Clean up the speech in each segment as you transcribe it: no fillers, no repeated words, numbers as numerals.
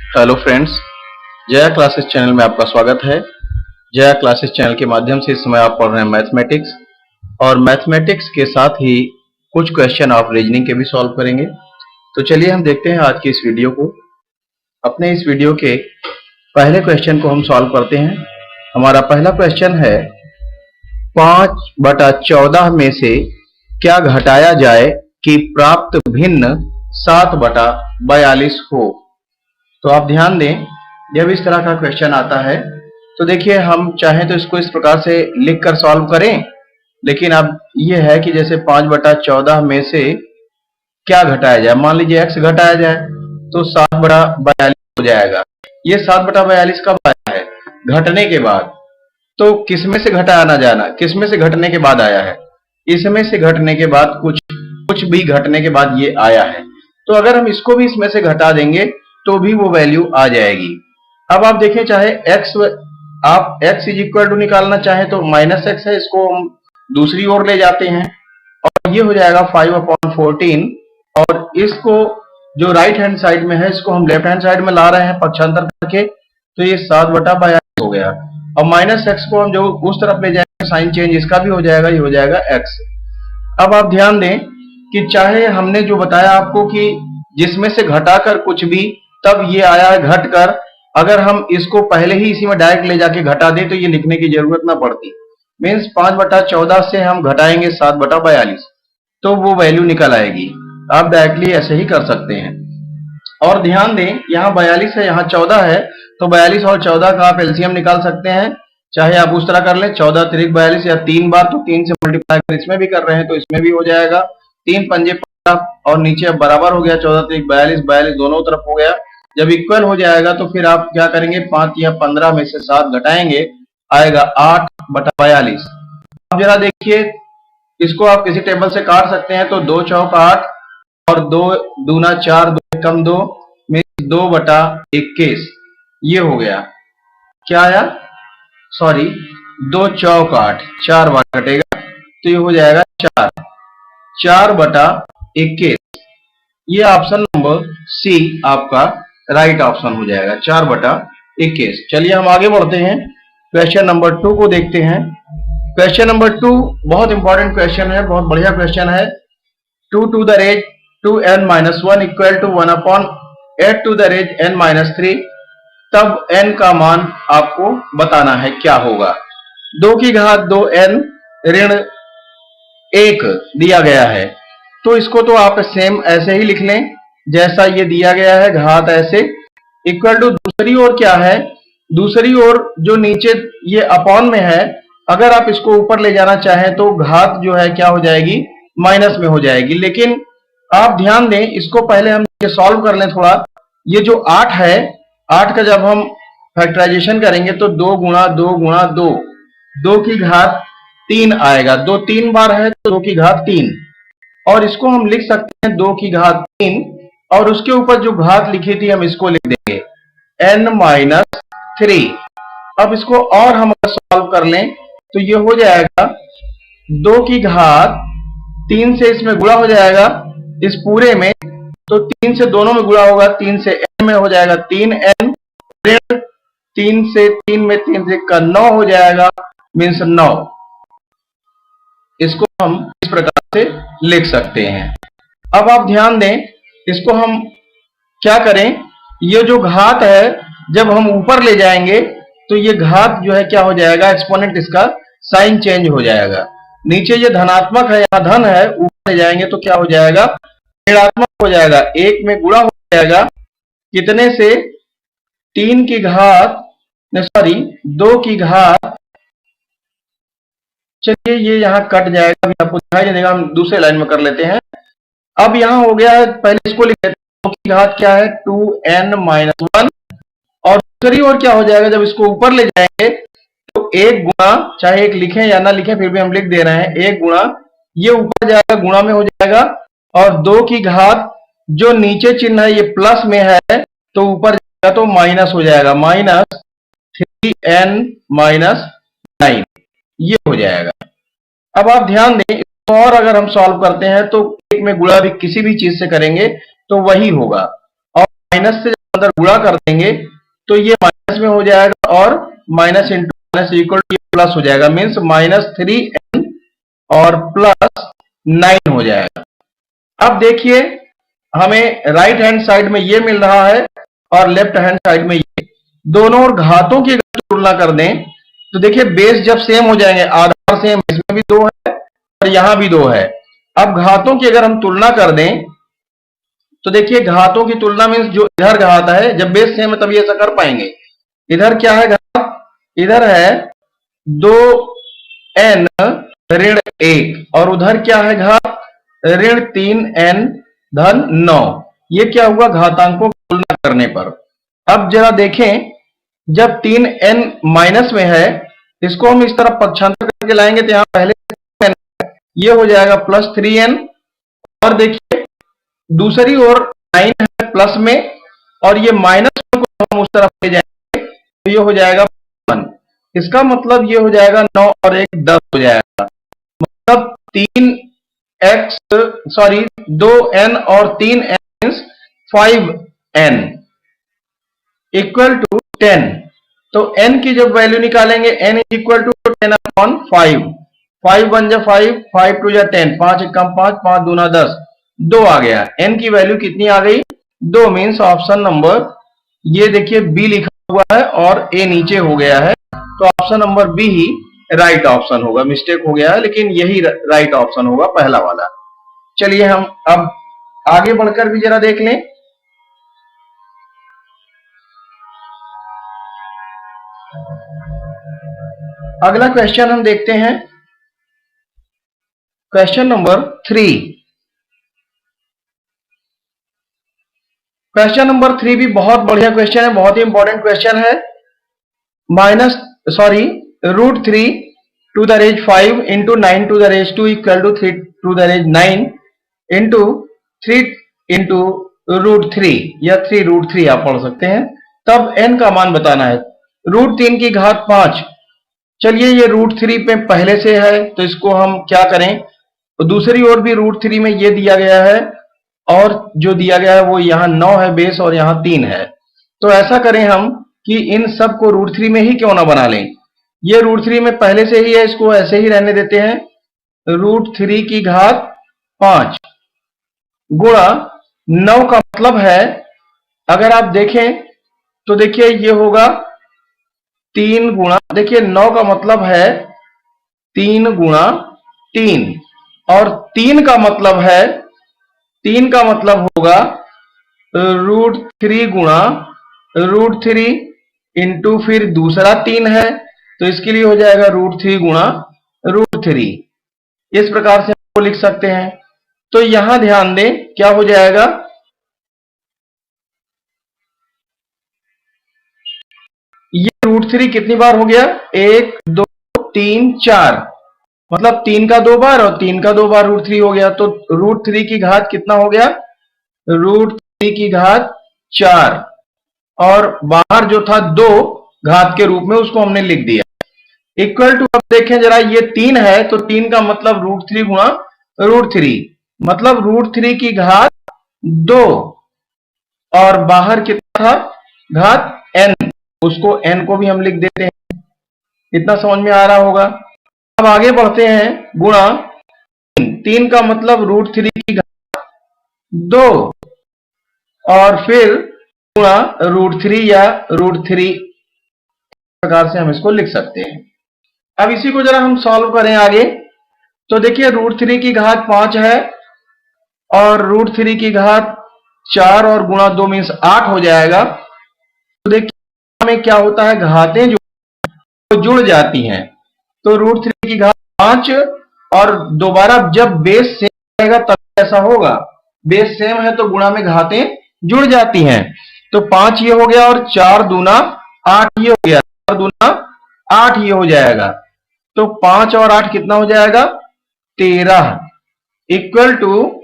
Hello friends, Jaya classes channel में आपका स्वागत है। जया क्लासेस चैनल के माध्यम से इस समय आप पढ़ रहे हैं मैथमेटिक्स, और मैथमेटिक्स के साथ ही कुछ क्वेश्चन आप रीजनिंग के भी सॉल्व करेंगे। तो चलिए हम देखते हैं आज की इस वीडियो को। अपने इस वीडियो के पहले क्वेश्चन को हम सॉल्व करते हैं। हमारा पहला क्वेश्चन है 5/14 में से क्या घटाया जाए कि प्राप्त भिन्न 7/42 हो। तो आप ध्यान दें, जब इस तरह का क्वेश्चन आता है तो देखिए, हम चाहें तो इसको इस प्रकार से लिखकर सॉल्व करें, लेकिन अब ये है कि जैसे 5/14 में से क्या घटाया जाए। मान लीजिए x घटाया जाए तो 7/42 हो जाएगा। ये 7/42 कब आया है? घटने के बाद। तो किसमें से घटाया ना जाना, किसमें से घटने के बाद आया है? इसमें से घटने के बाद, कुछ भी घटने के बाद ये आया है। तो अगर हम इसको भी इसमें से घटा देंगे तो भी वो वैल्यू आ जाएगी। अब आप देखें, चाहे आप x इज इक्वल टू निकालना चाहें तो -x है, इसको हम दूसरी ओर ले जाते हैं और ये हो जाएगा 5/14, और इसको जो राइट हैंड साइड में है इसको हम लेफ्ट हैंड साइड में ला रहे हैं पक्षांतर करके, तो ये 7/42 हो गया। और -x को हम जो उस तरफ ले जाएंगे, साइन चेंज इसका भी हो जाएगा, ये हो जाएगा x। अब आप ध्यान दें कि चाहे हमने जो बताया आपको कि जिसमें से घटाकर कुछ भी तब ये आया है घटकर, अगर हम इसको पहले ही इसी में डायरेक्ट ले जाके घटा दें तो ये लिखने की जरूरत ना पड़ती। मीन्स 5/14 से हम घटाएंगे 7/42 तो वो वैल्यू निकल आएगी। आप डायरेक्टली ऐसे ही कर सकते हैं। और ध्यान दें, यहाँ 42 है, यहाँ 14 है, तो 42 और 14 का आप एलसीएम निकाल सकते हैं। चाहे आप उस तरह कर लें, 14 × 42 या 3 बार, तो 3 से मल्टीप्लाई कर इसमें भी कर रहे हैं तो इसमें भी हो जाएगा। 3 पंजे 15 और नीचे अब बराबर हो गया, 14 × 42, 42 दोनों तरफ हो गया। जब इक्वल हो जाएगा तो फिर आप क्या करेंगे, 5 या 15 में से 7 घटाएंगे, आएगा 8/42। अब जरा देखिए, इसको आप किसी टेबल से काट सकते हैं। तो 2 चौक 8 और 2 दूना 4, 2 कम 2 में 2/21 ये हो गया। क्या आया? सॉरी, 2 चौक 8, 4 बार कटेगा तो ये हो जाएगा 4/21। ये ऑप्शन नंबर सी आपका राइट ऑप्शन हो जाएगा, 4/21। चलिए हम आगे बढ़ते हैं, क्वेश्चन नंबर 2 को देखते हैं। क्वेश्चन नंबर 2 बहुत इंपॉर्टेंट क्वेश्चन है, बहुत बढ़िया क्वेश्चन है। 2 to the raise 2n-1 equal to 1/8 to the raise n-3, तब n का मान आपको बताना है क्या होगा। 2 की घात 2n ऋण 1 दिया गया है, तो इसको तो आप सेम ऐसे ही लिख लें जैसा ये दिया गया है, घात ऐसे, इक्वल टू दूसरी ओर क्या है, दूसरी ओर जो नीचे ये अपॉन में है, अगर आप इसको ऊपर ले जाना चाहें तो घात जो है क्या हो जाएगी, माइनस में हो जाएगी। लेकिन आप ध्यान दें, इसको पहले हम ये सॉल्व कर लें थोड़ा। ये जो 8 है, 8 का जब हम फैक्टराइजेशन करेंगे तो 2 × 2 × 2, 2 की घात 3 आएगा। 2 3 बार है तो 2 की घात 3, और इसको हम लिख सकते हैं 2 की घात 3, और उसके ऊपर जो घात लिखी थी हम इसको लिख देंगे n-3। अब इसको और हम सॉल्व कर लें तो ये हो जाएगा 2 की घात 3 से इसमें गुणा हो जाएगा इस पूरे में, तो 3 से दोनों में गुणा होगा, 3 से n में हो जाएगा 3n, 3 से 3 में 3 से 9 हो जाएगा, मीन्स 9। इसको हम इस प्रकार से लिख सकते हैं। अब आप ध्यान दें, इसको हम क्या करें, ये जो घात है जब हम ऊपर ले जाएंगे तो ये घात जो है क्या हो जाएगा, एक्सपोनेंट इसका साइन चेंज हो जाएगा। नीचे ये धनात्मक है, यहाँ धन है, ऊपर ले जाएंगे तो क्या हो जाएगा, ऋणात्मक हो जाएगा। 1 में गुणा हो जाएगा, कितने से, 3 की घात, सॉरी 2 की घात, चलिए ये यहाँ कट जाएगा, अभी आपको दिखाई देगा, हम दूसरे लाइन में कर लेते हैं। अब यहाँ हो गया है, पहले इसको लिख लेते हैं, 2 की घात क्या है, 2n-1, और दूसरी ओर क्या हो जाएगा, जब इसको ऊपर ले जाएंगे तो 1 गुणा, चाहे 1 लिखें या ना लिखें फिर भी हम लिख दे रहे हैं, 1 गुणा, ये ऊपर जाएगा गुणा में हो जाएगा, और 2 की घात जो नीचे चिन्ह है ये प्लस में है तो ऊपर जाएगा तो माइनस हो जाएगा, -3n-9 ये हो जाएगा। अब आप ध्यान दें, और अगर हम सॉल्व करते हैं तो 1 में गुणा भी किसी भी चीज से करेंगे तो वही होगा, और माइनस से जब अंदर गुणा कर देंगे तो ये माइनस में हो जाएगा और minus into minus equal two plus हो जाएगा, मीन्स -3n और +9 हो जाएगा। अब देखिए हमें राइट हैंड साइड में ये मिल रहा है और लेफ्ट हैंड साइड में ये, दोनों और घातों की अगर तुलना कर दें तो देखिए बेस जब सेम हो जाएंगे, आधार सेम, इसमें भी 2 है और यहां भी 2 है। अब घातों की अगर हम तुलना कर दें तो देखिए घातों की तुलना में जो इधर घात है, जब बेस सेम है तभी ऐसा कर पाएंगे। इधर क्या है घात, इधर है 2n ऋण 1 और उधर क्या है घात, ऋण 3n धन 9। ये क्या हुआ घातांकों की तुलना करने पर। अब जरा देखें जब 3n माइनस में है, इसको हम इस तरफ पक्षांतर करके लाएंगे तो यहां पहले ये हो जाएगा +3n और देखिए दूसरी ओर 9 है प्लस में और ये माइनस को हम उस तरफ ले जाएंगे तो ये हो जाएगा 1। इसका मतलब ये हो जाएगा 9 और 1 10 हो जाएगा, मतलब 2n और 3n 5n इक्वल टू 10। तो n की जब वैल्यू निकालेंगे n इज इक्वल टू 10/5, 5 1 जा 5, 5 2 जा 10, 5 1 5, 5 दूना 10, 2 आ गया। n की वैल्यू कितनी आ गई, 2, मीन्स ऑप्शन नंबर ये देखिए बी लिखा हुआ है और ए नीचे हो गया है, तो ऑप्शन नंबर बी ही राइट ऑप्शन होगा। मिस्टेक हो गया है लेकिन यही राइट ऑप्शन होगा, पहला वाला। चलिए हम अब आगे बढ़कर भी जरा देख लें। अगला क्वेश्चन हम देखते हैं, क्वेश्चन नंबर 3। क्वेश्चन नंबर 3 भी बहुत बढ़िया क्वेश्चन है, बहुत ही इंपॉर्टेंट क्वेश्चन है। √3 to the raise 5 into 9 to the raise 2 equal to 3 to the raise 9 into 3 into √3 या 3√3 आप पढ़ सकते हैं। तब n का मान बताना है। √3 की घात 5, चलिए ये √3 पे पहले से है तो इसको हम क्या करें, तो दूसरी ओर भी √3 में ये दिया गया है और जो दिया गया है वो यहाँ 9 है बेस और यहाँ 3 है। तो ऐसा करें हम कि इन सब को √3 में ही क्यों ना बना लें, ये √3 में पहले से ही है, इसको ऐसे ही रहने देते हैं। √3 की घात 5 गुणा 9 का मतलब है, अगर आप देखें तो देखिए ये होगा 3 गुणा, देखिए 9 का मतलब है 3 गुणा 3 और 3 का मतलब है, 3 का मतलब होगा √3 गुणा √3 इंटू फिर दूसरा 3 है तो इसके लिए हो जाएगा √3 गुणा √3। इस प्रकार से हम लिख सकते हैं। तो यहां ध्यान दें क्या हो जाएगा, ये √3 कितनी बार हो गया, 1 2 3 4, मतलब 3 का 2 बार और 3 का 2 बार √3 हो गया। तो √3 की घात कितना हो गया, √3 की घात 4 और बाहर जो था 2 घात के रूप में उसको हमने लिख दिया, इक्वल टू। अब देखें जरा ये 3 है तो 3 का मतलब √3 गुणा √3, मतलब √3 की घात 2 और बाहर कितना था घात n, उसको n को भी हम लिख देते हैं। इतना समझ में आ रहा होगा। अब आगे बढ़ते हैं, गुणा 3 का मतलब √3 की घात 2 और फिर गुणा √3 या √3 प्रकार से हम इसको लिख सकते हैं। अब इसी को जरा हम सॉल्व करें आगे, तो देखिए √3 की घात 5 है और √3 की घात 4 और गुणा 2 मीन्स 8 हो जाएगा। तो देखिए हमें क्या होता है, घातें जो जुड़ जाती हैं, तो √3 की घात 5 और दोबारा जब बेस सेम रहेगा तब ऐसा होगा, बेस सेम है तो गुणा में घातें जुड़ जाती हैं। तो 5 ये हो गया और 4 दूना 8 ये हो गया, 4 दूना 8 ये हो जाएगा। तो 5 और 8 कितना हो जाएगा, 13 इक्वल टू,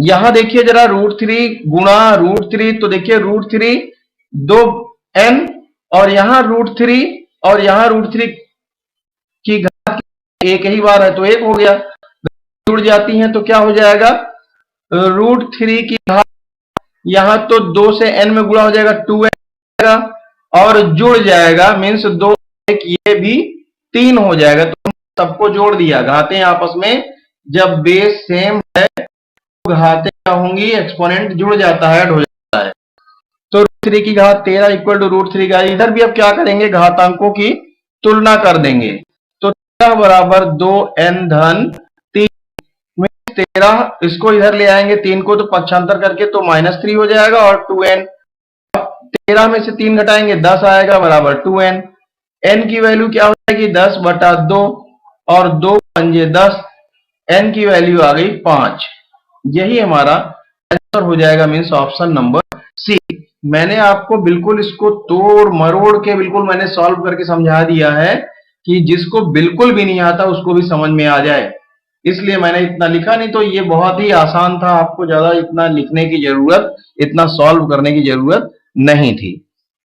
यहां देखिए जरा √3 गुणा √3, तो देखिए √3 2n और यहां √3 और यहां √3 की घात एक ही बार है तो 1 हो गया, जुड़ जाती हैं तो क्या हो जाएगा, √3 की घात यहाँ तो 2 से n में गुणा हो जाएगा 2n और जुड़ जाएगा मीन्स 2 1 ये भी 3 हो जाएगा। तो सबको जोड़ दिया, घातें आपस में जब बेस सेम है तो घातें क्या होंगी, एक्सपोनेंट जुड़ जाता है, ऐड हो जाता है। तो √3 की घात 13 इक्वल टू √3 का, इधर भी अब क्या करेंगे, घातांकों की तुलना कर देंगे। तो 13 बराबर 2n धन 3 में 13 इसको इधर ले आएंगे 3 को तो पक्षांतर करके तो -3 हो जाएगा और 2n 13 में से 3 घटाएंगे 10 आएगा बराबर 2n। n की वैल्यू क्या हो जाएगी 10/2 और 2 पंजे 10, n की वैल्यू आ गई 5। यही हमारा आंसर हो जाएगा मीन्स ऑप्शन नंबर सी। मैंने आपको बिल्कुल इसको तोड़ मरोड़ के बिल्कुल मैंने सॉल्व करके समझा दिया है कि जिसको बिल्कुल भी नहीं आता उसको भी समझ में आ जाए, इसलिए मैंने इतना लिखा। नहीं तो ये बहुत ही आसान था, आपको ज्यादा इतना लिखने की जरूरत, इतना सॉल्व करने की जरूरत नहीं थी।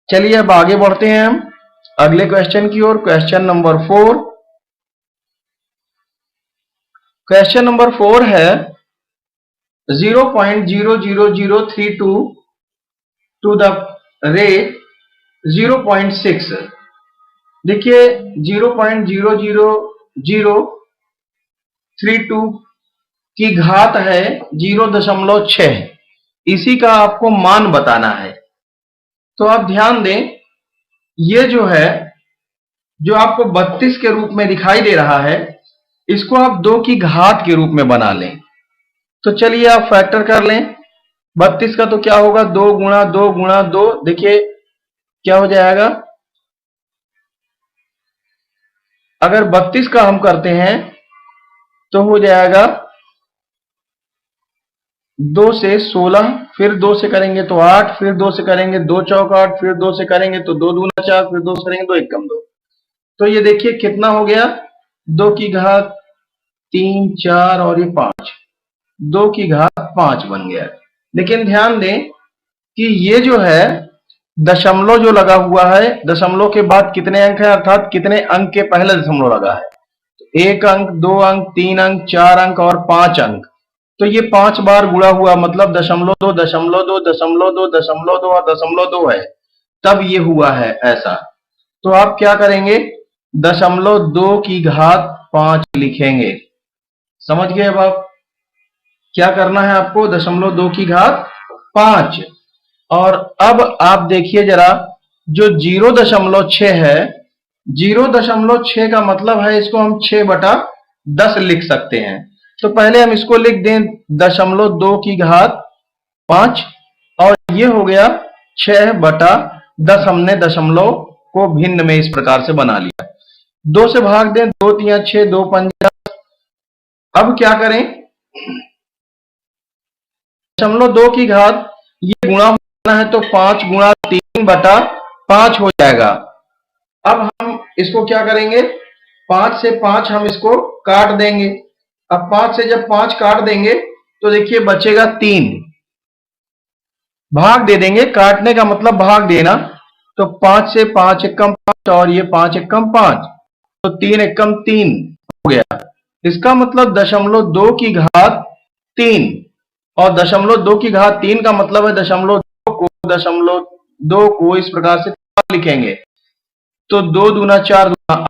चलिए अब आगे बढ़ते हैं हम अगले क्वेश्चन की ओर। Question number 4। क्वेश्चन नंबर 4 है 0.00032 टू द रेट 0.6। देखिए 0.00032 की घात है 0.6, इसी का आपको मान बताना है। तो आप ध्यान दें, ये जो है जो आपको 32 के रूप में दिखाई दे रहा है, इसको आप 2 की घात के रूप में बना लें। तो चलिए आप फैक्टर कर लें। 32 का तो क्या होगा 2 गुणा 2 गुणा 2, देखिए क्या हो जाएगा, अगर 32 का हम करते हैं तो हो जाएगा 2 से 16, फिर 2 से करेंगे तो 8, फिर 2 से करेंगे 2 चौक 8, फिर 2 से करेंगे तो 2 दूना 4, फिर 2 से करेंगे तो 1 कम 2। तो ये देखिए कितना हो गया, 2 की घात 3 4 और ये 5, 2 की घात 5 बन गया। लेकिन ध्यान दें कि ये जो है दशमलव जो लगा हुआ है, दशमलव के बाद कितने अंक है, अर्थात कितने अंक के पहले दशमलव लगा है, 1 अंक 2 अंक 3 अंक 4 अंक और 5 अंक। तो ये 5 बार गुणा हुआ, मतलब 0.2 0.2 0.2 0.2 और 0.2 है, तब ये हुआ है ऐसा। तो आप क्या करेंगे, 0.2 की घात 5 लिखेंगे। समझ गए? अब आप क्या करना है आपको, 0.2 की घात 5। और अब आप देखिए जरा, जो 0.6 है, 0.6 का मतलब है इसको हम 6/10 लिख सकते हैं। तो पहले हम इसको लिख दें 0.2 की घात 5 और ये हो गया 6/10। हमने दशमलव को भिन्न में इस प्रकार से बना लिया। 2 से भाग दें, 2 3 6, 2 5 10। अब क्या करें, 0.2 की घात ये गुणा होना है तो 5 गुणा 3/5 हो जाएगा। अब हम इसको क्या करेंगे, 5 से 5 हम इसको काट देंगे। अब 5 से जब 5 काट देंगे तो देखिए बचेगा 3, भाग दे देंगे, काटने का मतलब भाग देना। तो 5 से 5 एकम 5 और ये 5 एकम 5, तो 3 एकम 3 हो गया। इसका मतलब 0.2 की घात 3 और 0.2 की घात 3 का मतलब है 0.2 को इस प्रकार से लिखेंगे तो 2 दूना 4 दूना 8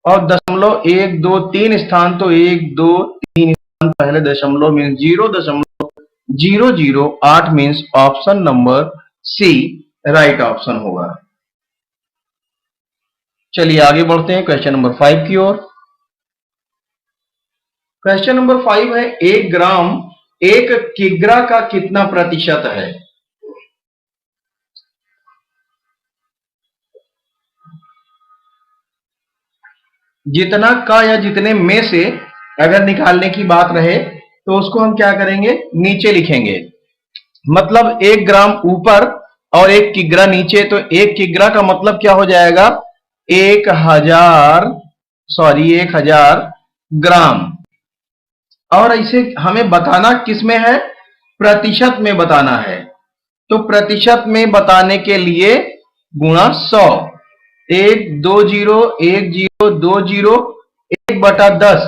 और 0.1 2 3 स्थान, तो 1 2 3 स्थान पहले दशमलव means 0.008 means option number C right option होगा। चलिए आगे बढ़ते हैं क्वेश्चन नंबर 5 की ओर। क्वेश्चन नंबर 5 है 1 ग्राम 1 किग्रा का कितना प्रतिशत है। जितना का या जितने में से अगर निकालने की बात रहे तो उसको हम क्या करेंगे, नीचे लिखेंगे। मतलब 1 ग्राम ऊपर और 1 किग्रा नीचे, तो 1 किग्रा का मतलब क्या हो जाएगा 1000 ग्राम। और इसे हमें बताना किस में है, प्रतिशत में बताना है। तो प्रतिशत में बताने के लिए गुणा 100, 1 2 0 1 0 2 0 1/10।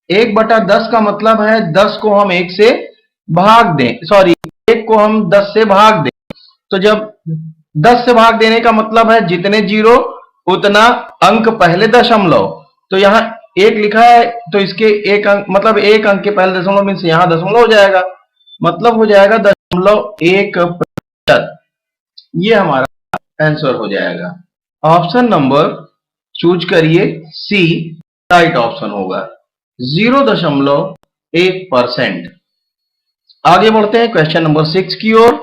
1/10 का मतलब है 10 को हम 1 से भाग दें, सॉरी 1 को हम 10 से भाग दें, तो जब 10 से भाग देने का मतलब है जितने जीरो उतना अंक पहले दशमलव, तो यहाँ 1 लिखा है तो इसके 1 अंक मतलब 1 अंक के पहले दशमलव मीन्स यहाँ दशमलव हो जाएगा, मतलब हो जाएगा 0.1%। ये हमारा आंसर हो जाएगा। ऑप्शन नंबर चूज करिए सी, राइट ऑप्शन होगा 0.1%। आगे बढ़ते हैं क्वेश्चन नंबर 6 की ओर।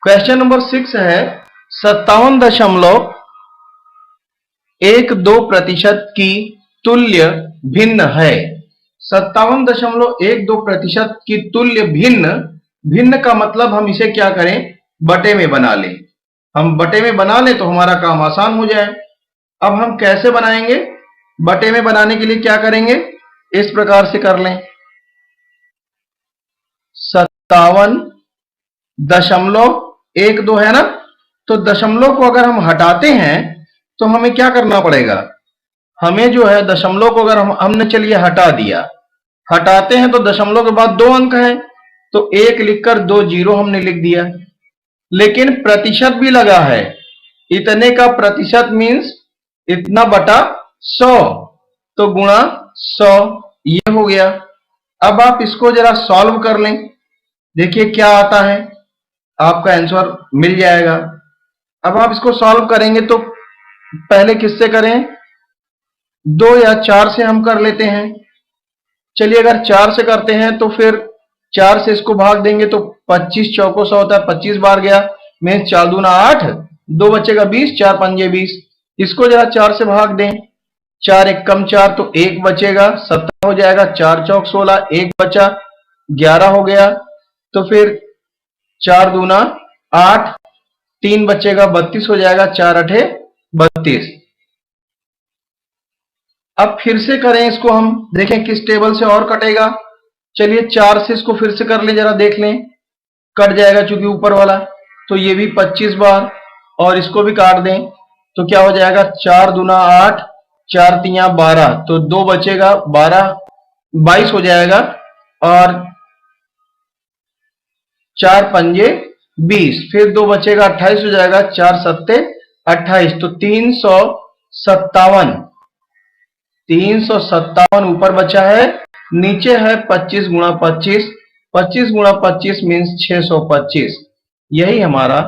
क्वेश्चन नंबर 6 है 57.12% की तुल्य भिन्न है। 57.12% की तुल्य भिन्न, भिन्न का मतलब हम इसे क्या करें, बटे में बना लें। हम बटे में बना लें तो हमारा काम आसान हो जाए। अब हम कैसे बनाएंगे, बटे में बनाने के लिए क्या करेंगे, इस प्रकार से कर लें। 57.12 है ना, तो दशमलव को अगर हम हटाते हैं तो हमें क्या करना पड़ेगा, हमें जो है दशमलव को अगर हमने चलिए हटा दिया, हटाते हैं तो दशमलव के बाद 2 अंक है, तो 1 लिखकर 2 जीरो हमने लिख दिया। लेकिन प्रतिशत भी लगा है, इतने का प्रतिशत मीन्स इतना बटा 100, तो गुणा 100, ये हो गया। अब आप इसको जरा सॉल्व कर लें, देखिए क्या आता है, आपका आंसर मिल जाएगा। अब आप इसको सॉल्व करेंगे तो पहले किससे करें, 2 या 4 से हम कर लेते हैं। चलिए अगर 4 से करते हैं तो फिर 4 से इसको भाग देंगे तो 25 चौको 100 होता है, 25 बार गया, में 4 दूना 8, 2 बचेगा 20, 4 पंजे 20। इसको जरा 4 से भाग दें, 4 एक कम 4 तो 1 बचेगा, 17 हो जाएगा, 4 चौक 16, 1 बचा 11 हो गया, तो फिर 4 दूना 8, 3 बचेगा 32 हो जाएगा, 4 अठे 32। अब फिर से करें इसको, हम देखें किस टेबल से और कटेगा। चलिए 4 से इसको फिर से कर लें, जरा देख लें, कट जाएगा चूंकि ऊपर वाला, तो ये भी 25 बार, और इसको भी काट दें तो क्या हो जाएगा, 4 दूना 8, 4 तिया 12, तो 2 बचेगा 12, 22 हो जाएगा, और 4 पंजे 20, फिर 2 बचेगा 28 हो जाएगा, 4 सत्ते 28, तो 357 ऊपर बचा है, नीचे है 25 गुणा 25, 25 गुणा 25 मीन्स 625, यही हमारा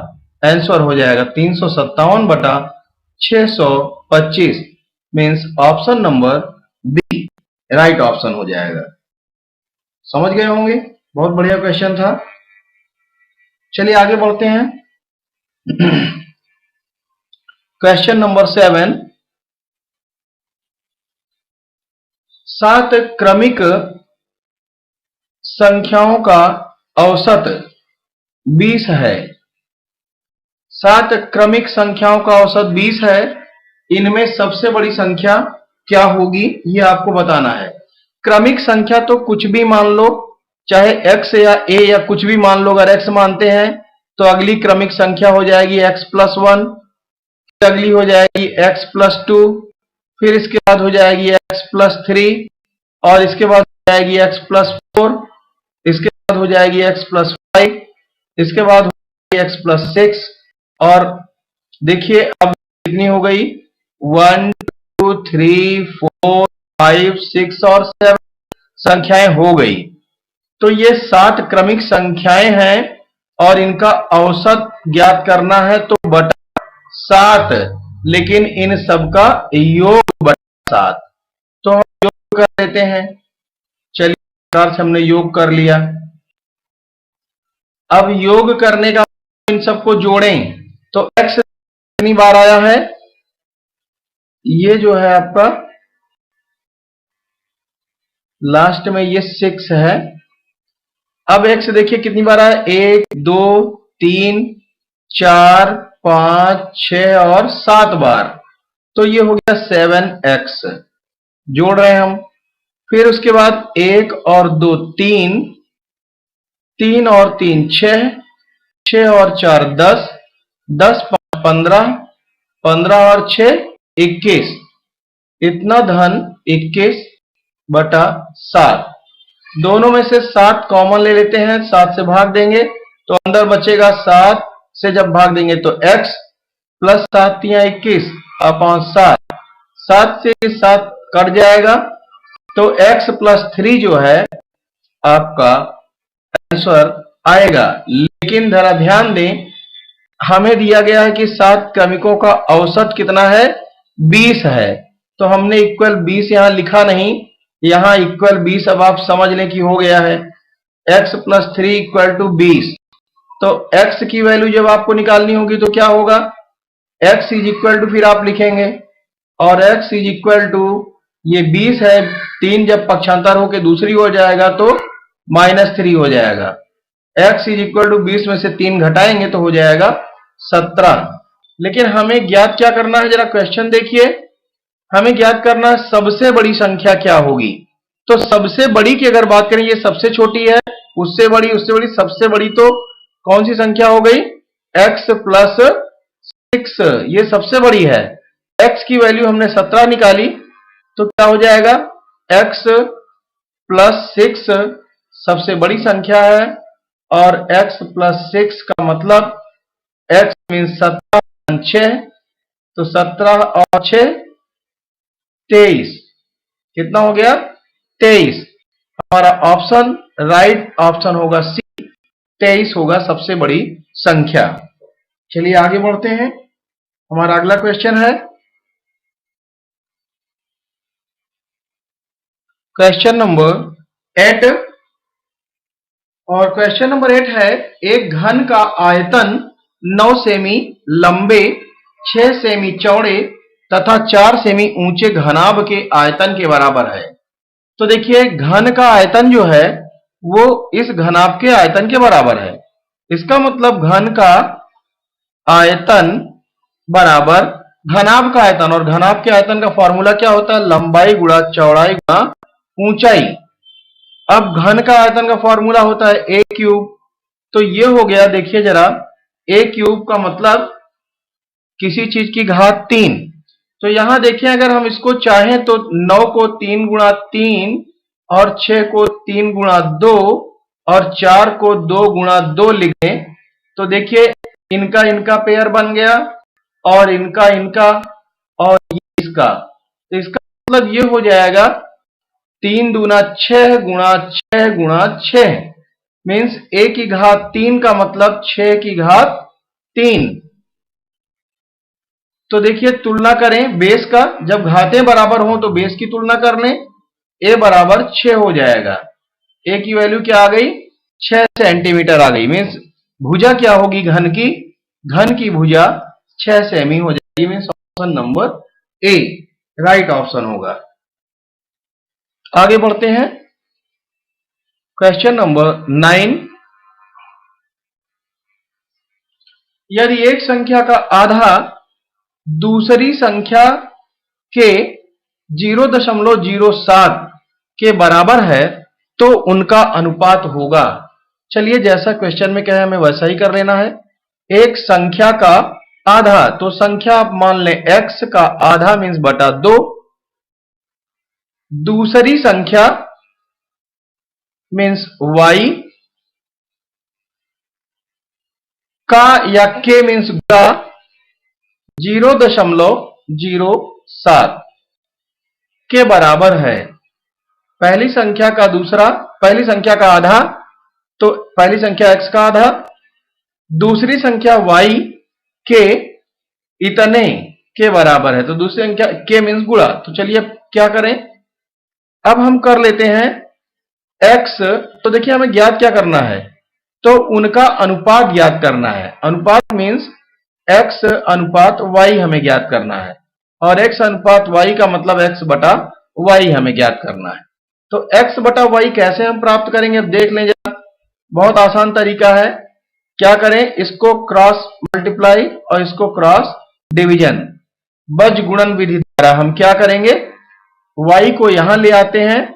आंसर हो जाएगा। 357/625 means option number B right option हो जाएगा। समझ गए होंगे, बहुत बढ़िया क्वेश्चन था। चलिए आगे बढ़ते हैं। क्वेश्चन नंबर 7, 7 क्रमिक संख्याओं का औसत 20 है। 7 क्रमिक संख्याओं का औसत 20 है, इनमें सबसे बड़ी संख्या क्या होगी ये आपको बताना है। क्रमिक संख्या तो कुछ भी मान लो, चाहे x या a या कुछ भी मान लो। अगर x मानते हैं तो अगली क्रमिक संख्या हो जाएगी x+1, फिर अगली हो जाएगी x+2, फिर इसके बाद हो जाएगी x+3, और इसके बाद हो जाएगी x+4, इसके बाद हो जाएगी x+5, इसके बाद हो जाएगी x+6, और देखिए अब कितनी हो गई, 1 2 3 4 5 6 और 7 संख्याएं हो गई। तो ये 7 क्रमिक संख्याएं हैं और इनका औसत ज्ञात करना है, तो बटा 7, लेकिन इन सबका योग बटा 7, तो हम योग कर लेते हैं। चलिए प्रकार से हमने योग कर लिया। अब योग करने का इन सबको जोड़ें तो x कितनी बार आया है, ये जो है आपका लास्ट में ये 6 है। अब x देखिए कितनी बार आया, 1 2 3 4 5 6 और 7 बार, तो ये हो गया 7x, जोड़ रहे हैं हम। फिर उसके बाद 1 और 2 3, 3 और 3 6, 6 और 4 10, 10 5 15, 15 और 6 21, इतना धन 21/7, दोनों में से 7 कॉमन ले लेते हैं, 7 से भाग देंगे तो अंदर बचेगा 7 से जब भाग देंगे तो x प्लस 7 या 21 अपॉन 7, 7 से 7 कट जाएगा तो x प्लस 3 जो है आपका आंसर आएगा। लेकिन जरा ध्यान दें, हमें दिया गया है कि 7 क्रमिकों का औसत कितना है, 20 है, तो हमने इक्वल 20 यहां लिखा नहीं, यहां इक्वल 20 अब आप समझ लें कि हो गया है x प्लस 3 इक्वल टू 20। तो x की वैल्यू जब आपको निकालनी होगी तो क्या होगा, x इज इक्वल टू फिर आप लिखेंगे और x इज इक्वल टू ये 20 है, 3 जब पक्षांतर होकर दूसरी हो जाएगा तो -3 हो जाएगा। x इज इक्वल टू 20 में से 3 घटाएंगे तो हो जाएगा 17। लेकिन हमें ज्ञात क्या करना है, जरा क्वेश्चन देखिए, हमें ज्ञात करना है सबसे बड़ी संख्या क्या होगी। तो सबसे बड़ी की अगर बात करें, ये सबसे छोटी है, उससे बड़ी, उससे बड़ी, सबसे बड़ी तो कौन सी संख्या हो गई, x प्लस 6, ये सबसे बड़ी है। x की वैल्यू हमने 17 निकाली तो क्या हो जाएगा, x प्लस 6 सबसे बड़ी संख्या है और x प्लस 6 का मतलब x मीन्स 17 6, तो 17 और 6 23, कितना हो गया 23। हमारा ऑप्शन राइट ऑप्शन होगा सी, 23 होगा सबसे बड़ी संख्या। चलिए आगे बढ़ते हैं, हमारा अगला क्वेश्चन है क्वेश्चन नंबर 8, और क्वेश्चन नंबर 8 है, एक घन का आयतन 9 सेमी लंबे, 6 सेमी चौड़े तथा 4 सेमी ऊंचे घनाभ के आयतन के बराबर है। तो देखिए घन का आयतन जो है वो इस घनाभ के आयतन के बराबर है। इसका मतलब घन का आयतन बराबर घनाभ का आयतन, और घनाभ के आयतन का फॉर्मूला क्या होता है, लंबाई गुणा चौड़ाई गुणा ऊंचाई। अब घन का आयतन का फॉर्मूला होता है a क्यूब, तो ये हो गया, देखिए जरा a क्यूब का मतलब किसी चीज की घात 3। तो यहां देखिए अगर हम इसको चाहें तो 9 को 3 गुणा 3 और 6 को 3 गुणा 2 और 4 को 2 गुणा 2 लिखें तो देखिए इनका इनका पेयर बन गया और इनका इनका और इसका, तो इसका मतलब ये हो जाएगा 3 दूना 6 गुणा 6 गुणा 6, मीन्स a की घात 3 का मतलब 6 की घात 3। तो देखिए तुलना करें बेस का, जब घातें बराबर हो तो बेस की तुलना कर लें, a बराबर 6 हो जाएगा, a की वैल्यू क्या आ गई 6 सेंटीमीटर आ गई, मीन्स भुजा क्या होगी घन की भुजा 6 सेमी हो जाएगी, means option number A right option होगा। आगे बढ़ते हैं क्वेश्चन नंबर 9, यदि एक संख्या का आधा दूसरी संख्या के 0.07 के बराबर है तो उनका अनुपात होगा। चलिए जैसा क्वेश्चन में कहा है हमें वैसा ही कर लेना है। एक संख्या का आधा, तो संख्या आप मान लें x का आधा मीन्स बटा 2, दूसरी संख्या मीन्स y का या k मीन्स गुणा 0.07 के बराबर है। पहली संख्या का आधा, तो पहली संख्या x का आधा, दूसरी संख्या y के इतने के बराबर है, तो दूसरी संख्या k मीन्स गुणा। तो चलिए क्या करें, अब हम कर लेते हैं x, तो देखिए हमें ज्ञात क्या करना है, तो उनका अनुपात ज्ञात करना है। अनुपात मीन्स x अनुपात y हमें ज्ञात करना है, और x अनुपात y का मतलब x बटा y हमें ज्ञात करना है। तो x बटा y कैसे हम प्राप्त करेंगे, अब देख लें जरा, बहुत आसान तरीका है। क्या करें, इसको क्रॉस मल्टीप्लाई और इसको क्रॉस डिवीजन, बज गुणन विधि द्वारा हम क्या करेंगे, y को यहां ले आते हैं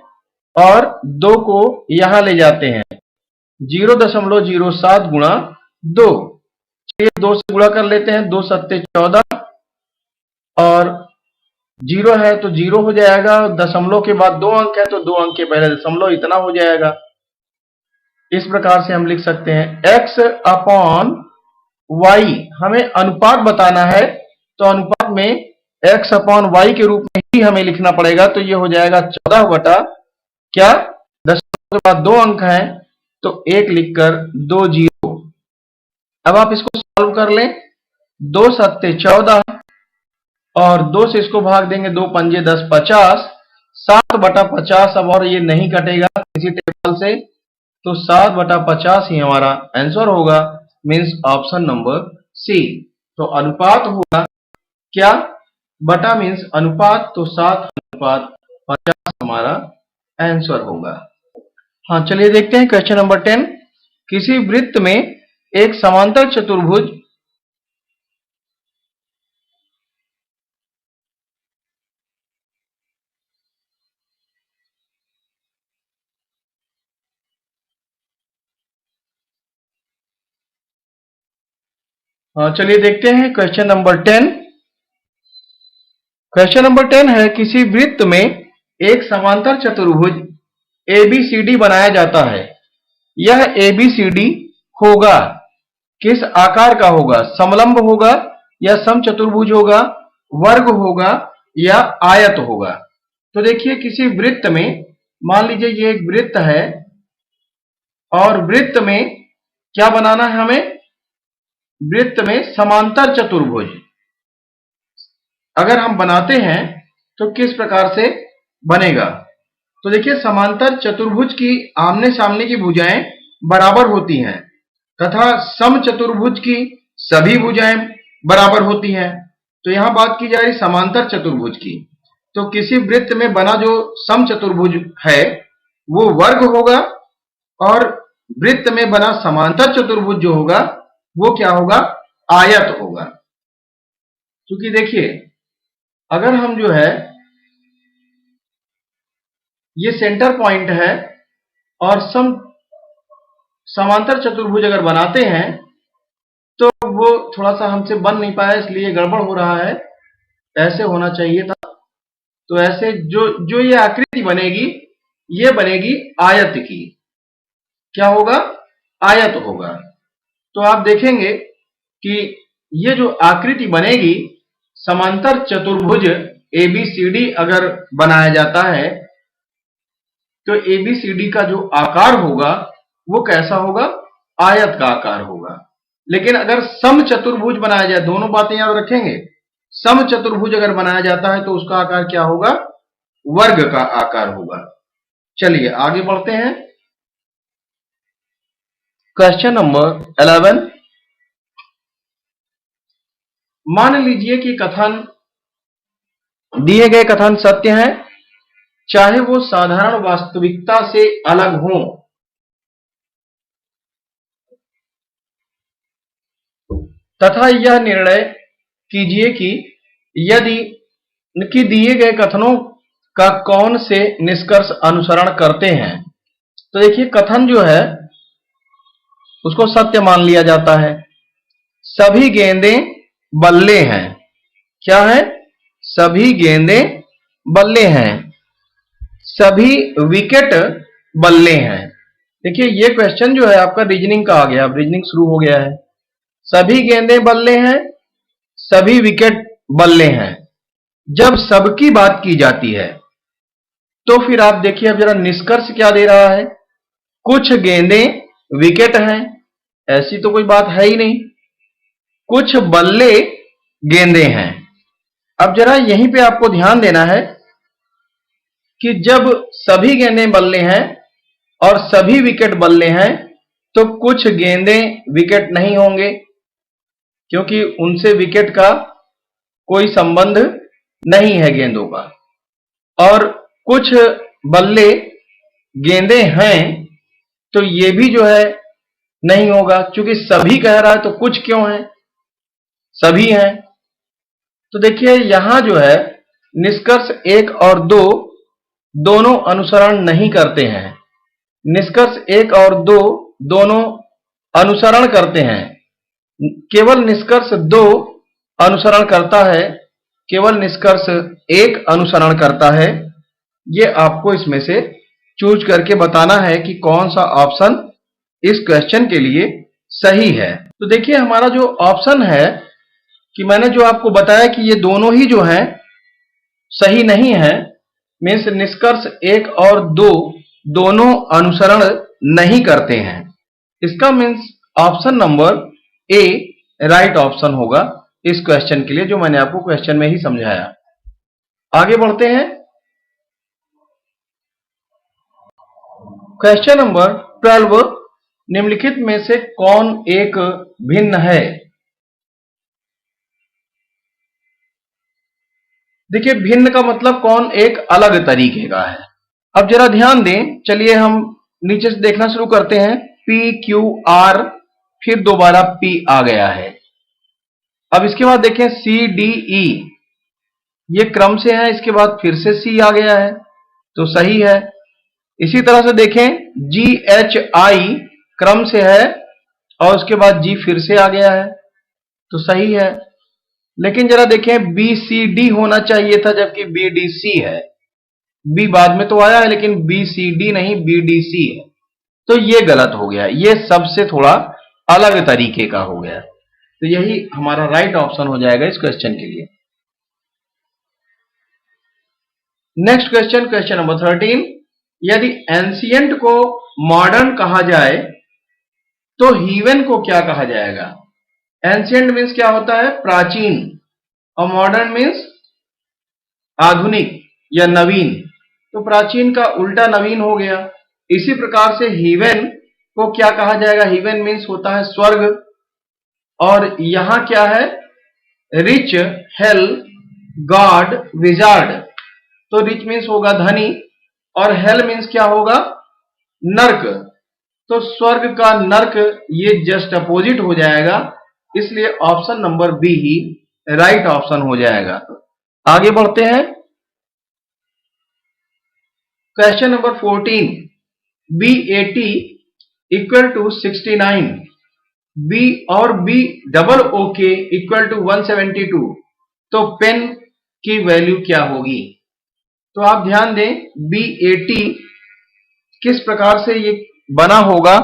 और 2 को यहां ले जाते हैं, 0.07 गुणा 2, 2 से गुणा कर लेते हैं, 2 सत्ते 14 और जीरो है तो जीरो हो जाएगा, दशमलव के बाद 2 अंक है तो 2 अंक के पहले दशमलव, इतना हो जाएगा। इस प्रकार से हम लिख सकते हैं x अपॉन y, हमें अनुपात बताना है तो अनुपात में x अपॉन y के रूप में ही हमें लिखना पड़ेगा। तो ये हो जाएगा 14 बटा क्या, दशमलव के बाद 2 अंक हैं तो 1 लिखकर 2 जीरो। अब आप इसको सॉल्व कर लें, 2 सत्ते 14 और 2 से इसको भाग देंगे, 2 पंजे 10, 50, 7 बटा 50। अब और ये नहीं कटेगा किसी टेबल से, तो 7 बटा 50 ही हमारा आंसर होगा, मीन्स ऑप्शन नंबर सी। तो अनुपात होगा क्या, बटा मीन्स अनुपात, तो 7 अनुपात 50 हमारा आंसर होगा। हाँ, चलिए देखते हैं क्वेश्चन नंबर 10। किसी वृत्त में एक समांतर चतुर्भुज चलिए देखते हैं क्वेश्चन नंबर 10। क्वेश्चन नंबर 10 है, किसी वृत्त में एक समांतर चतुर्भुज ABCD बनाया जाता है। यह ABCD होगा किस आकार का होगा, समलंब होगा या समचतुर्भुज होगा, वर्ग होगा या आयत होगा। तो देखिए किसी वृत्त में, मान लीजिए ये एक वृत्त है और वृत्त में क्या बनाना है हमें, वृत्त में समांतर चतुर्भुज अगर हम बनाते हैं तो किस प्रकार से बनेगा। तो देखिए समांतर चतुर्भुज की आमने सामने की भुजाएं बराबर होती हैं तथा समचतुर्भुज की सभी भुजाएं बराबर होती हैं। तो यहां बात की जा रही समांतर चतुर्भुज की। तो किसी वृत्त में बना जो समचतुर्भुज है वो वर्ग होगा और वृत्त में बना समांतर चतुर्भुज जो होगा वो क्या होगा, आयत होगा। क्योंकि देखिए अगर हम जो है ये सेंटर पॉइंट है और समांतर चतुर्भुज अगर बनाते हैं तो वो थोड़ा सा हमसे बन नहीं पाया, इसलिए गड़बड़ हो रहा है, ऐसे होना चाहिए था। तो ऐसे जो ये आकृति बनेगी ये बनेगी आयत की, क्या होगा, आयत होगा। तो आप देखेंगे कि ये जो आकृति बनेगी समांतर चतुर्भुज ABCD अगर बनाया जाता है तो ABCD का जो आकार होगा वो कैसा होगा, आयत का आकार होगा। लेकिन अगर समचतुर्भुज बनाया जाए, दोनों बातें याद रखेंगे, समचतुर्भुज अगर बनाया जाता है तो उसका आकार क्या होगा, वर्ग का आकार होगा। चलिए आगे बढ़ते हैं। Question number 11। मान लीजिए कि कथन, दिए गए कथन सत्य हैं, चाहे वो साधारण वास्तविकता से अलग हो। तथा यह निर्णय कीजिए कि यदि दिए गए कथनों का कौन से निष्कर्ष अनुसरण करते हैं। तो देखिए कथन जो है उसको सत्य मान लिया जाता है। सभी गेंदें बल्ले हैं, क्या है, सभी गेंदें बल्ले हैं, सभी विकेट बल्ले हैं। देखिए ये क्वेश्चन जो है आपका रीजनिंग का आ गया, अब रीजनिंग शुरू हो गया है। सभी गेंदें बल्ले हैं, सभी विकेट बल्ले हैं। जब सबकी बात की जाती है तो फिर आप देखिए अब जरा निष्कर्ष क्या दे रहा है, कुछ गेंदें विकेट हैं, ऐसी तो कोई बात है ही नहीं, कुछ बल्ले गेंदें हैं। अब जरा यहीं पे आपको ध्यान देना है कि जब सभी गेंदें बल्ले हैं और सभी विकेट बल्ले हैं तो कुछ गेंदें विकेट नहीं होंगे क्योंकि उनसे विकेट का कोई संबंध नहीं है गेंदों का, और कुछ बल्ले गेंदें हैं तो ये भी जो है नहीं होगा, क्योंकि सभी कह रहा है तो कुछ क्यों है, सभी हैं। तो देखिए यहां जो है निष्कर्ष 1 और 2 दोनों अनुसरण नहीं करते हैं, निष्कर्ष 1 और 2 दोनों अनुसरण करते हैं। केवल निष्कर्ष 2 अनुसरण करता है केवल निष्कर्ष एक अनुसरण करता है, ये आपको इसमें से चूज करके बताना है कि कौन सा ऑप्शन इस क्वेश्चन के लिए सही है। तो देखिए हमारा जो ऑप्शन है कि मैंने जो आपको बताया कि ये दोनों ही जो हैं सही नहीं है, मीन्स निष्कर्ष 1 और 2 दोनों अनुसरण नहीं करते हैं। इसका means option number A right option होगा इस क्वेश्चन के लिए, जो मैंने आपको क्वेश्चन में ही समझाया। आगे बढ़ते हैं। क्वेश्चन नंबर 12, निम्नलिखित में से कौन एक भिन्न है? देखिए भिन्न का मतलब कौन एक अलग तरीके का है। अब जरा ध्यान दें, चलिए हम नीचे से देखना शुरू करते हैं। P Q R, फिर दोबारा P आ गया है। अब इसके बाद देखें C D E, ये क्रम से है, इसके बाद फिर से C आ गया है, तो सही है। इसी तरह से देखें G H I क्रम से है और उसके बाद G फिर से आ गया है, तो सही है। लेकिन जरा देखें B C D होना चाहिए था, जबकि B D C है। B बाद में तो आया है लेकिन B C D नहीं, B D C है, तो ये गलत हो गया। ये सबसे थोड़ा अलग तरीके का हो गया, तो यही हमारा राइट ऑप्शन हो जाएगा इस क्वेश्चन के लिए। नेक्स्ट क्वेश्चन, क्वेश्चन नंबर 13, यदि एंशिएंट को मॉडर्न कहा जाए तो हीवन को क्या कहा जाएगा? एंशिएंट मीन्स क्या होता है? प्राचीन, और मॉडर्न मीन्स आधुनिक या नवीन, तो प्राचीन का उल्टा नवीन हो गया। इसी प्रकार से हीवन को क्या कहा जाएगा? हीवन मीन्स होता है स्वर्ग, और यहां क्या है? रिच, हेल, गॉड, विजार्ड, तो रिच मीन्स होगा धनी और हेल मीन्स क्या होगा? नर्क, तो स्वर्ग का नर्क ये जस्ट अपोजिट हो जाएगा, इसलिए ऑप्शन नंबर बी ही राइट ऑप्शन हो जाएगा। आगे बढ़ते हैं। Question number 14, B80 equal to 69, B और B double okay equal to 172, तो पेन की वैल्यू क्या होगी? तो आप ध्यान दें, B80 किस प्रकार से ये बना होगा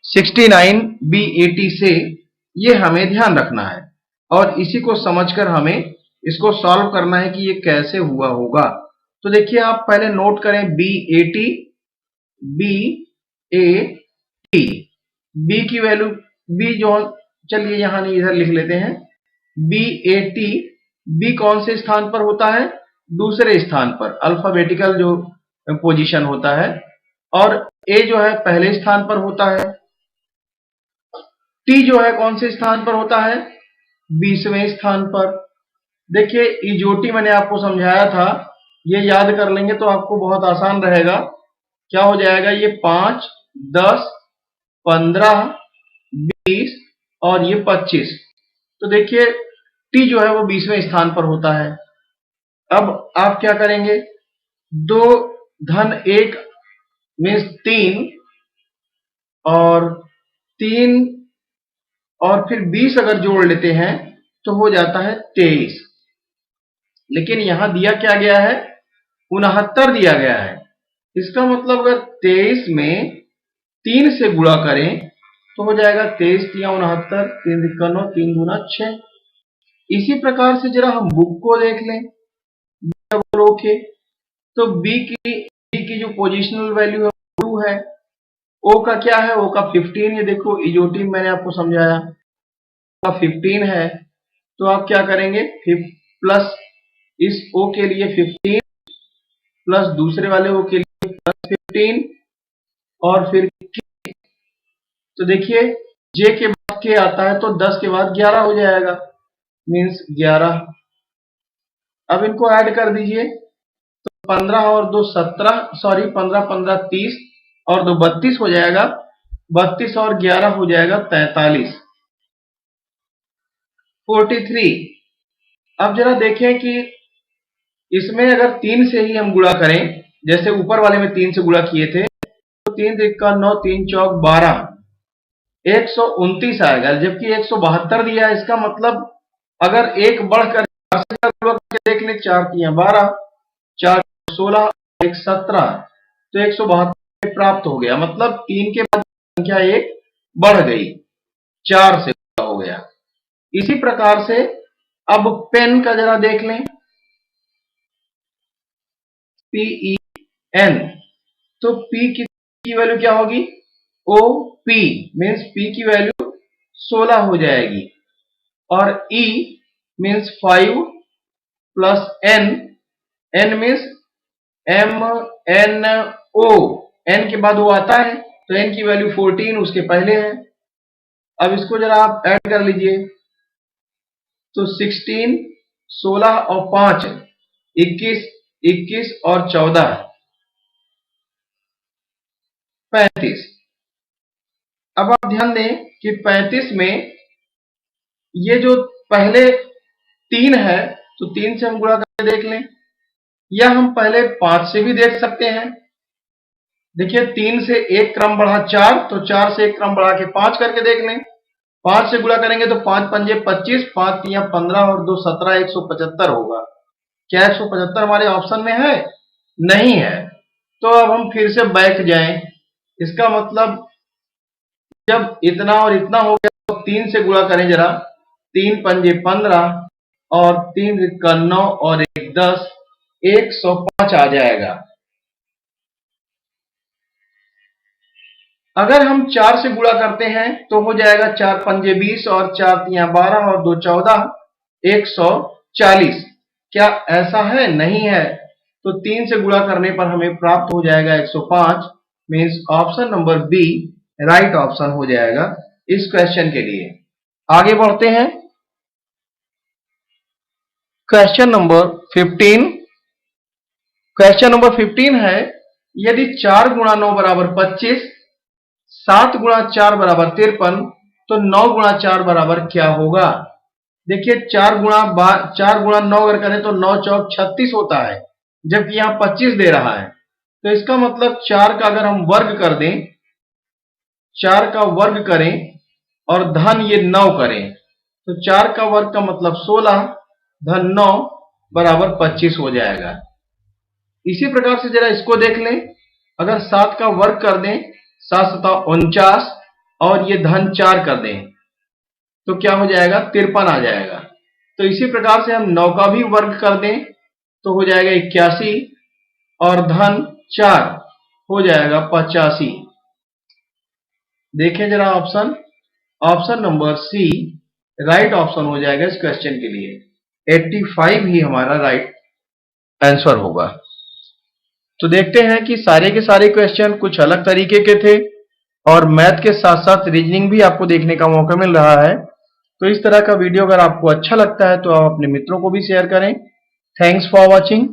69 B80 से, ये हमें ध्यान रखना है और इसी को समझकर हमें इसको सॉल्व करना है कि ये कैसे हुआ होगा। तो देखिए आप पहले नोट करें B80, B80, B की वैल्यू B जो, चलिए यहां नहीं इधर लिख लेते हैं। B80, B कौन से स्थान पर होता है? दूसरे स्थान पर, अल्फाबेटिकल जो पोजीशन होता है, और A जो है पहले स्थान पर होता है। T जो है कौन से स्थान पर होता है? 20वें स्थान पर। देखिए इजोटी मैंने आपको समझाया था, ये याद कर लेंगे तो आपको बहुत आसान रहेगा। क्या हो जाएगा? ये 5, 10, 15, 20 और ये 25, तो देखिए T जो है वो 20वें स्थान पर होता है। अब आप क्या करेंगे? 2 धन 1 मीन्स 3, और 3 और फिर 20 अगर जोड़ लेते हैं तो हो जाता है 23। लेकिन यहां दिया क्या गया है? 69 दिया गया है। इसका मतलब अगर 23 में 3 से गुणा करें तो हो जाएगा 23 तिया 69, 3 तिक्का 9, 3 दूना 6। इसी प्रकार से जरा हम बुक को देख लें, ओके, तो B की जो पोजिशनल वैल्यू है 2 है। O का क्या है? O का 15, ये देखो इजोटी मैंने आपको समझाया, का 15 है, तो आप क्या करेंगे? प्लस इस O के लिए 15 प्लस दूसरे वाले O के लिए प्लस 15 और फिर K, तो देखिए J के बाद K आता है तो 10 के बाद 11 हो जाएगा, मीन्स 11। अब इनको ऐड कर दीजिए, तो 15 और 2 17, सॉरी 15 15 30 और 2 32 हो जाएगा, 32 और 11 हो जाएगा 43, 43। अब जरा देखें कि इसमें अगर 3 से ही हम गुणा करें, जैसे ऊपर वाले में 3 से गुणा किए थे, तो 3 तिक्का 9, 3 चौक 12, 129 आएगा, जबकि 172 दिया है। इसका मतलब अगर एक बढ़कर का गुणा करके देख लें, 4 3 12, 4 16, 1 17, तो 172 प्राप्त हो गया। मतलब 3 के बाद संख्या 1 बढ़ गई, 4 से गुणा हो गया। इसी प्रकार से अब पेन का जरा देख लें, PEN, तो P की वैल्यू क्या होगी, OP मीन्स P की वैल्यू 16 हो जाएगी, और E means 5 plus N, N means MNO, N के बाद वो आता है तो N की वैल्यू 14 उसके पहले है। अब इसको जरा आप ऐड कर लीजिए, तो 16, 16 और 5 21, 21 और 14 35। अब आप ध्यान दें कि 35 में ये जो पहले 3 है तो 3 से हम गुणा करके देख लें, या हम पहले 5 से भी देख सकते हैं। देखिए 3 से एक क्रम बढ़ा 4, तो 4 से एक क्रम बढ़ा के 5 करके देख लें। 5 से गुणा करेंगे तो 5 पंजे 25, 5 3 15 और 2 17, 175 होगा। क्या 175 हमारे ऑप्शन में है? नहीं है। तो अब हम फिर से बैक जाएं, इसका मतलब जब इतना और इतना हो गया तो 3 से गुणा करें जरा, 3 पंजे 15 और 3 का 9 और 1 10, 105 आ जाएगा। अगर हम 4 से गुणा करते हैं तो हो जाएगा 4 पंजे 20 और 4 3 12 और 2 14, 140। क्या ऐसा है? नहीं है। तो 3 से गुणा करने पर हमें प्राप्त हो जाएगा 105, means option number B right option हो जाएगा इस क्वेश्चन के लिए। आगे बढ़ते हैं, क्वेश्चन नंबर 15। क्वेश्चन नंबर 15 है, यदि 4 गुणा 9 बराबर 25, 7 गुणा 4 बराबर 53, तो 9 गुणा 4 बराबर क्या होगा? देखिए 4 गुणा 9 अगर करें तो 9 चौक 36 होता है, जबकि यहां 25 दे रहा है। तो इसका मतलब 4 का अगर हम वर्ग कर दें, 4 का वर्ग करें और धन ये 9 करें, तो 4 का वर्ग का मतलब 16 धन 9 बराबर 25 हो जाएगा। इसी प्रकार से जरा इसको देख लें, अगर 7 का वर्ग कर दें, 7 7 49 और ये धन 4 कर दें तो क्या हो जाएगा? 53 आ जाएगा। तो इसी प्रकार से हम 9 का भी वर्ग कर दें तो हो जाएगा 81 और धन 4 हो जाएगा 85। देखें जरा option, option number C right option हो जाएगा इस क्वेश्चन के लिए। 85 ही हमारा राइट आंसर होगा। तो देखते हैं कि सारे के सारे क्वेश्चन कुछ अलग तरीके के थे और मैथ के साथ साथ रीजनिंग भी आपको देखने का मौका मिल रहा है। तो इस तरह का वीडियो अगर आपको अच्छा लगता है तो आप अपने मित्रों को भी शेयर करें। Thanks for watching.